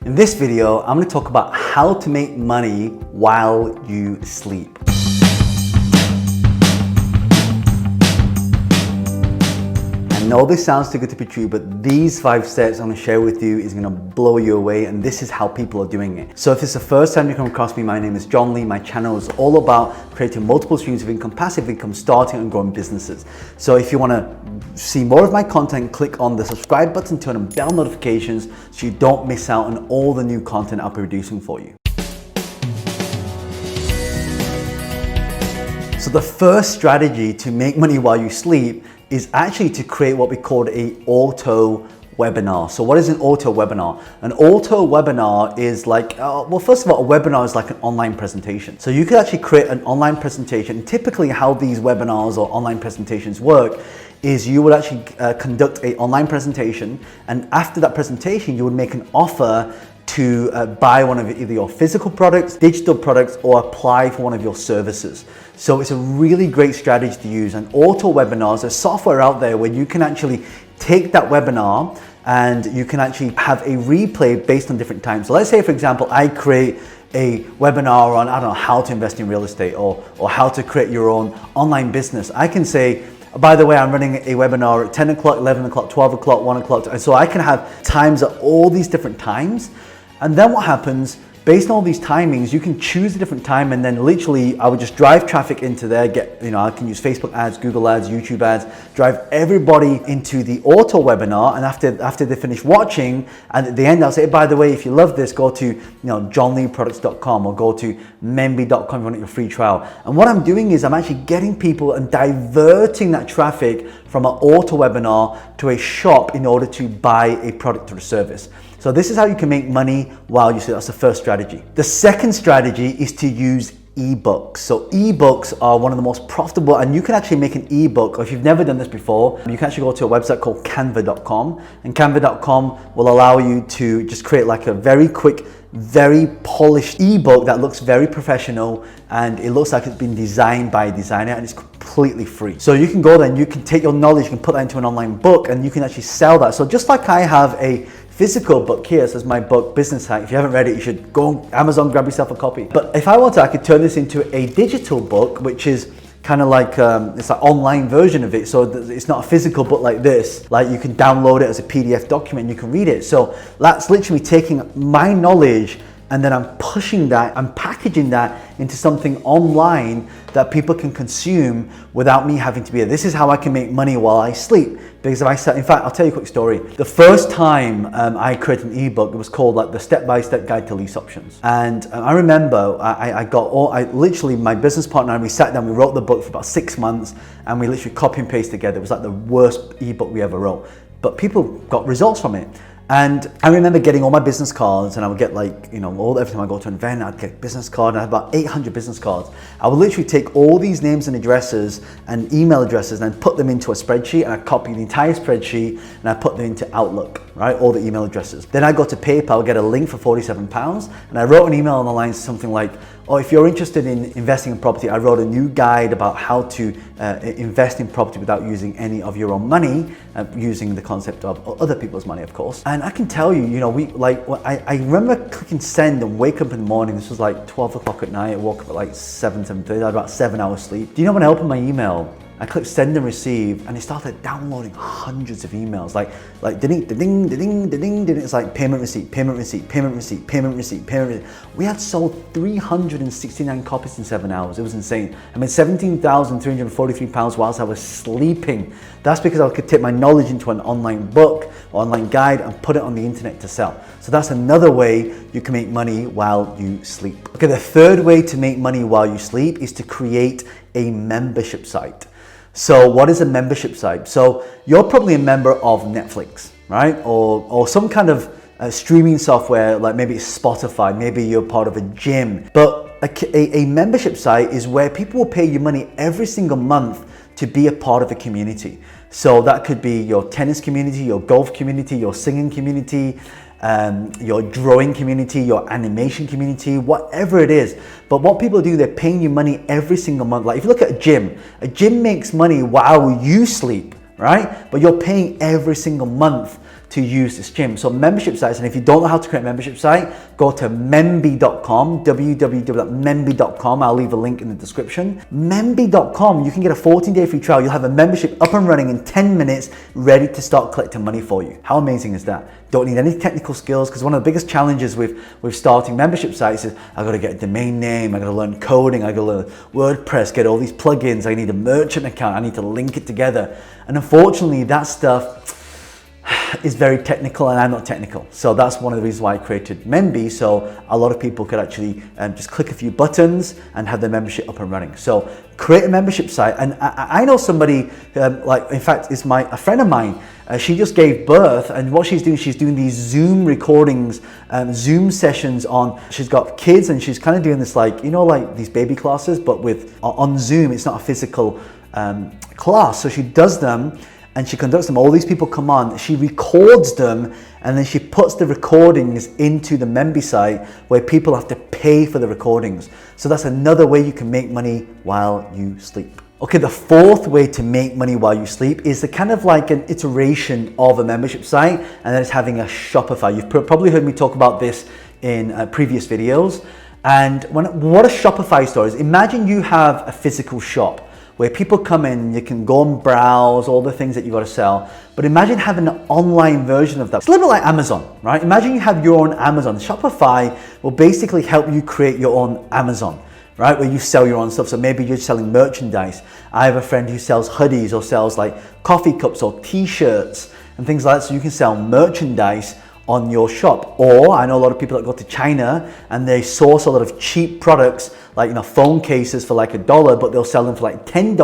In this video, I'm going to talk about how to make money while you sleep. I know this sounds too good to be true, but these 5 steps I'm going to share with you is going to blow you away, and this is how people are doing it. So if it's the first time you come across me, my name is John Lee. My channel is all about creating multiple streams of income, passive income, starting and growing businesses. So if you want to see more of my content, click on the subscribe button, turn on bell notifications so you don't miss out on all the new content I'll be producing for you. So the first strategy to make money while you sleep is actually to create what we call a auto webinar. So what is an auto webinar? An auto webinar is like, well, first of all, a webinar is like an online presentation. So you could actually create an online presentation. Typically how these webinars or online presentations work is you would actually conduct an online presentation, and after that presentation, you would make an offer to buy one of either your physical products, digital products, or apply for one of your services. So it's a really great strategy to use. And auto webinars, there's software out there where you can actually take that webinar and you can actually have a replay based on different times. So let's say, for example, I create a webinar on, I don't know, how to invest in real estate or how to create your own online business. I can say, by the way, I'm running a webinar at 10 o'clock, 11 o'clock, 12 o'clock, 1 o'clock. And so I can have times at all these different times. And then what happens, based on all these timings, you can choose a different time, and then literally I would just drive traffic into there, I can use Facebook ads, Google ads, YouTube ads, drive everybody into the auto webinar, and after they finish watching, and at the end I'll say, by the way, if you love this, go to johnleeproducts.com or go to memby.com if you want your free trial. And what I'm doing is I'm actually getting people and diverting that traffic from an auto webinar to a shop in order to buy a product or a service. So this is how you can make money while you sleep. That's the first strategy. The second strategy is to use eBooks. So eBooks are one of the most profitable, and you can actually make an ebook, or if you've never done this before, you can actually go to a website called canva.com, and canva.com will allow you to just create like a very quick, very polished ebook that looks very professional, and it looks like it's been designed by a designer, and it's completely free. So you can go there and you can take your knowledge, you can put that into an online book, and you can actually sell that. So just like I have a physical book here, so it's my book, Business Hack. If you haven't read it, you should go on Amazon, grab yourself a copy. But if I wanted, I could turn this into a digital book, which is kind of like, it's an online version of it. So it's not a physical book like this. Like you can download it as a PDF document and you can read it. So that's literally taking my knowledge and then I'm pushing that, I'm packaging that into something online that people can consume without me having to be there. This is how I can make money while I sleep. Because if I said, in fact, I'll tell you a quick story. The first time I created an ebook, it was called like the step-by-step guide to lease options. And I remember literally my business partner and we sat down, we wrote the book for about 6 months, and we literally copy and paste together. It was like the worst ebook we ever wrote, but people got results from it. And I remember getting all my business cards, and I would get like, every time I go to an event, I'd get business card, and I had about 800 business cards. I would literally take all these names and addresses and email addresses and put them into a spreadsheet, and I copy the entire spreadsheet and I put them into Outlook, right? All the email addresses. Then I go to PayPal, get a link for £47, and I wrote an email on the line, something like, oh, if you're interested in investing in property, I wrote a new guide about how to invest in property without using any of your own money, using the concept of other people's money, of course. And I can tell you, I remember clicking send and wake up in the morning. This was like 12 o'clock at night. I woke up at like 7:30. I had about 7 hours sleep. Do you know when I opened my email, I clicked send and receive, and it started downloading hundreds of emails, like ding, ding, ding, ding, ding. It's like payment receipt, payment receipt, payment receipt, payment receipt, payment receipt. We had sold 369 copies in 7 hours. It was insane. I made £17,343 whilst I was sleeping. That's because I could take my knowledge into an online book or online guide and put it on the internet to sell. So that's another way you can make money while you sleep. Okay, the third way to make money while you sleep is to create a membership site. So what is a membership site? So you're probably a member of Netflix, right? Or some kind of streaming software, like maybe it's Spotify, maybe you're part of a gym. But a membership site is where people will pay you money every single month to be a part of a community. So that could be your tennis community, your golf community, your singing community, your drawing community, your animation community, whatever it is. But what people do, they're paying you money every single month. Like if you look at a gym makes money while you sleep, right? But you're paying every single month to use this gym. So membership sites, and if you don't know how to create a membership site, go to memby.com, www.memby.com. I'll leave a link in the description. Memby.com, you can get a 14-day free trial. You'll have a membership up and running in 10 minutes, ready to start collecting money for you. How amazing is that? Don't need any technical skills, because one of the biggest challenges with starting membership sites is I got to get a domain name, I got to learn coding, I got to learn WordPress, get all these plugins, I need a merchant account, I need to link it together. And unfortunately, that stuff is very technical, and I'm not technical. So that's one of the reasons why I created Memby, so a lot of people could actually just click a few buttons and have their membership up and running. So create a membership site. And I know somebody, like, in fact, it's a friend of mine. She just gave birth, and what she's doing these Zoom recordings, Zoom sessions on, she's got kids, and she's kind of doing this, like, you know, like these baby classes, but on Zoom. It's not a physical class. So she does them, and she conducts them. All these people come on, she records them, and then she puts the recordings into the Memby site where people have to pay for the recordings. So that's another way you can make money while you sleep. Okay, the fourth way to make money while you sleep is the kind of like an iteration of a membership site, and that is having a Shopify. You've probably heard me talk about this in previous videos. And what a Shopify store is, imagine you have a physical shop where people come in, you can go and browse all the things that you got to sell. But imagine having an online version of that. It's a little bit like Amazon, right? Imagine you have your own Amazon. Shopify will basically help you create your own Amazon, right? Where you sell your own stuff. So maybe you're selling merchandise. I have a friend who sells hoodies or sells like coffee cups or t-shirts and things like that. So you can sell merchandise on your shop. Or I know a lot of people that go to China and they source a lot of cheap products, like, you know, phone cases for like $1, but they'll sell them for like $10.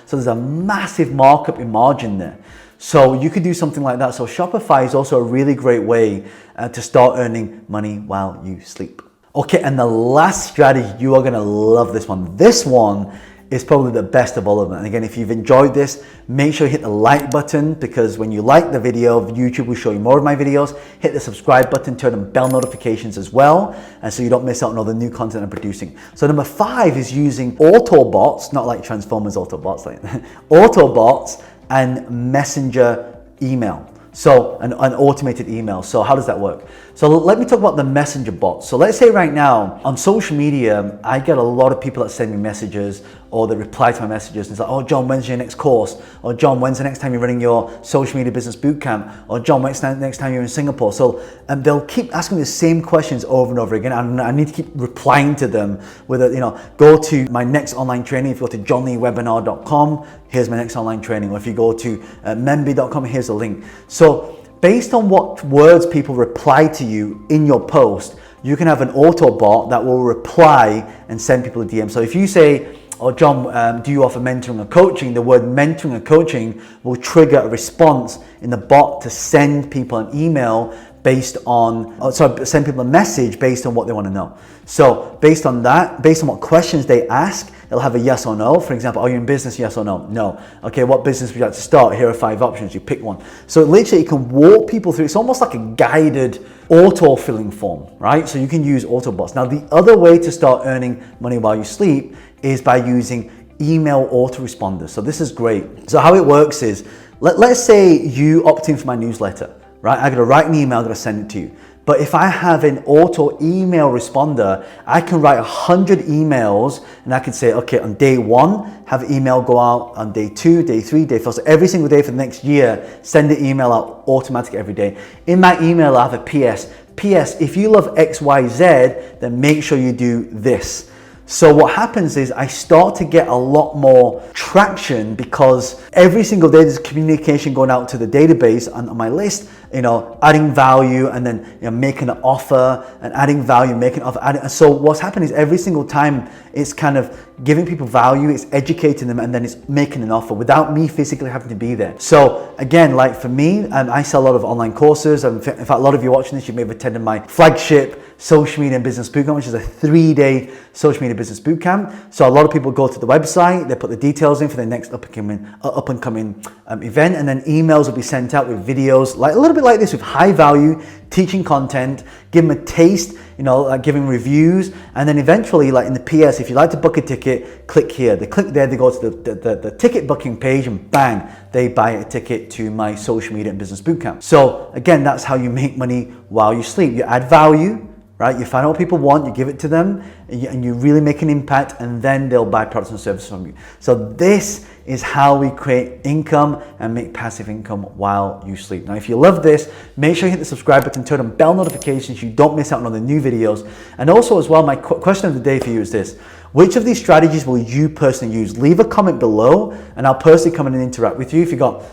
So there's a massive markup in margin there. So you could do something like that. So Shopify is also a really great way to start earning money while you sleep. Okay, and the last strategy, you are gonna love this one. This one is probably the best of all of them. And again, if you've enjoyed this, make sure you hit the like button, because when you like the video, YouTube will show you more of my videos. Hit the subscribe button, turn on bell notifications as well, and so you don't miss out on all the new content I'm producing. So number 5 is using Autobots, not like Transformers Autobots, like Autobots and Messenger email. So an automated email. So how does that work? So let me talk about the messenger bots. So let's say right now on social media, I get a lot of people that send me messages, or they reply to my messages and it's like, oh John, when's your next course? Or John, when's the next time you're running your social media business bootcamp? Or John, when's the next time you're in Singapore? So they'll keep asking me the same questions over and over again, and I need to keep replying to them with a, you know, go to my next online training. If you go to johnleewebinar.com, here's my next online training. Or if you go to memby.com, here's a link. So based on what words people reply to you in your post, you can have an Autobot that will reply and send people a DM. So if you say, oh John, do you offer mentoring or coaching? The word mentoring or coaching will trigger a response in the bot to send people an email based on, send people a message based on what they want to know. So based on that, based on what questions they ask, they'll have a yes or no. For example, are you in business? Yes or no? No. Okay, what business would you like to start? Here are 5 options. You pick one. So literally you can walk people through. It's almost like a guided auto-filling form, right? So you can use Autobots. Now, the other way to start earning money while you sleep is by using email autoresponders. So this is great. So how it works is, let's say you opt in for my newsletter, right? I gotta write an email, I gotta send it to you. But if I have an auto email responder, I can write 100 emails and I can say, okay, on day 1, have an email go out, on day 2, day 3, day 4. So every single day for the next year, send an email out automatically every day. In my email, I have a PS. PS, if you love XYZ, then make sure you do this. So what happens is I start to get a lot more traction, because every single day there's communication going out to the database on my list, you know, adding value, and then, you know, making an offer, and adding value, making an offer. So what's happening is every single time it's kind of giving people value, it's educating them, and then it's making an offer without me physically having to be there. So again, like for me, I sell a lot of online courses. In fact, a lot of you watching this, you may have attended my flagship social media and business bootcamp, which is a 3-day social media business bootcamp. So a lot of people go to the website, they put the details in for the next up and coming event, and then emails will be sent out with videos, like a little bit like this, with high value teaching content, give them a taste, like giving reviews, and then eventually, like in the PS, if you'd like to book a ticket, click here. They click there, they go to the ticket booking page, and bang, they buy a ticket to my social media and business bootcamp. So again, that's how you make money while you sleep. You add value, right? You find out what people want, you give it to them, and you really make an impact, and then they'll buy products and services from you. So this is how we create income and make passive income while you sleep. Now, if you love this, make sure you hit the subscribe button, turn on bell notifications so you don't miss out on the new videos. And also as well, my question of the day for you is this: which of these strategies will you personally use? Leave a comment below and I'll personally come in and interact with you. If you got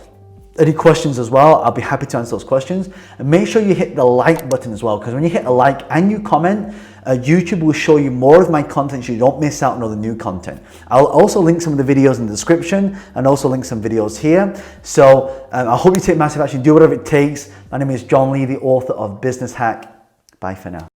any questions as well, I'll be happy to answer those questions. And make sure you hit the like button as well, because when you hit a like and you comment, YouTube will show you more of my content so you don't miss out on all the new content. I'll also link some of the videos in the description and also link some videos here. So I hope you take massive action, do whatever it takes. My name is John Lee, the author of Business Hack. Bye for now.